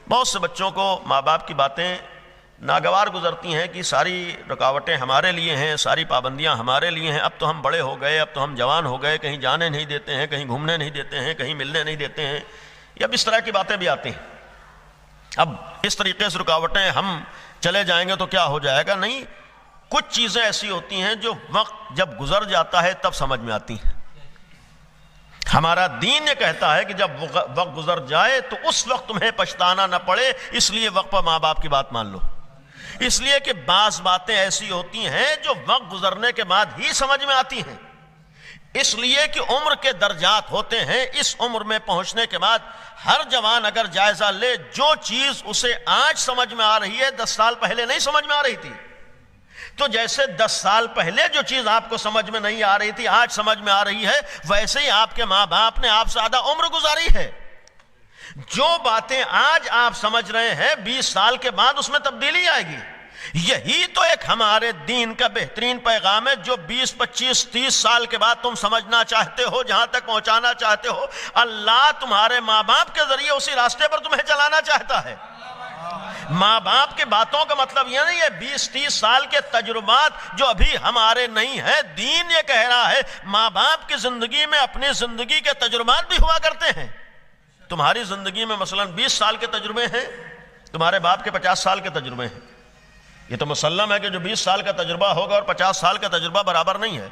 بہت سے بچوں کو ماں باپ کی باتیں ناگوار گزرتی ہیں کہ ساری رکاوٹیں ہمارے لیے ہیں، ساری پابندیاں ہمارے لیے ہیں، اب تو ہم بڑے ہو گئے، اب تو ہم جوان ہو گئے، کہیں جانے نہیں دیتے ہیں، کہیں گھومنے نہیں دیتے ہیں، کہیں ملنے نہیں دیتے ہیں، یا اس طرح کی باتیں بھی آتی ہیں۔ اب اس طریقے سے رکاوٹیں ہم چلے جائیں گے تو کیا ہو جائے گا؟ نہیں، کچھ چیزیں ایسی ہوتی ہیں جو وقت جب گزر جاتا ہے تب سمجھ میں آتی ہیں۔ ہمارا دین یہ کہتا ہے کہ جب وقت گزر جائے تو اس وقت تمہیں پچھتانا نہ پڑے، اس لیے وقت پر ماں باپ کی بات مان لو۔ اس لیے کہ بعض باتیں ایسی ہوتی ہیں جو وقت گزرنے کے بعد ہی سمجھ میں آتی ہیں، اس لیے کہ عمر کے درجات ہوتے ہیں۔ اس عمر میں پہنچنے کے بعد ہر جوان اگر جائزہ لے، جو چیز اسے آج سمجھ میں آ رہی ہے 10 سال پہلے نہیں سمجھ میں آ رہی تھی، تو جیسے 10 سال پہلے جو چیز آپ کو سمجھ میں نہیں آ رہی تھی آج سمجھ میں آ رہی ہے، ویسے ہی آپ کے ماں باپ نے آپ سے آدھا عمر گزاری ہے۔ جو باتیں آج آپ سمجھ رہے ہیں 20 سال کے بعد اس میں تبدیلی آئے گی۔ یہی تو ایک ہمارے دین کا بہترین پیغام ہے، جو 20 25 30 سال کے بعد تم سمجھنا چاہتے ہو، جہاں تک پہنچانا چاہتے ہو، اللہ تمہارے ماں باپ کے ذریعے اسی راستے پر تمہیں چلانا چاہتا ہے۔ ماں باپ کے باتوں کا مطلب یہ نہیں ہے 20 30 سال کے تجربات جو ابھی ہمارے نہیں ہیں۔ دین یہ کہہ رہا ہے ماں باپ کی زندگی میں اپنی زندگی کے تجربات بھی ہوا کرتے ہیں۔ تمہاری زندگی میں مثلا 20 سال کے تجربے ہیں، تمہارے باپ کے 50 سال کے تجربے ہیں۔ یہ تو مسلم ہے کہ جو 20 سال کا تجربہ ہوگا اور 50 سال کا تجربہ برابر نہیں ہے۔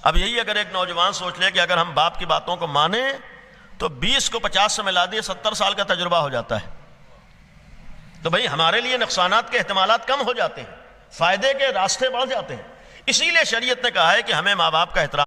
اب یہی اگر ایک نوجوان سوچ لے کہ اگر ہم باپ کی باتوں کو مانیں تو 20 کو 50 سے ملا دیے 70 سال کا تجربہ ہو جاتا ہے، تو بھئی ہمارے لیے نقصانات کے احتمالات کم ہو جاتے ہیں، فائدے کے راستے بڑھ جاتے ہیں۔ اسی لیے شریعت نے کہا ہے کہ ہمیں ماں باپ کا احترام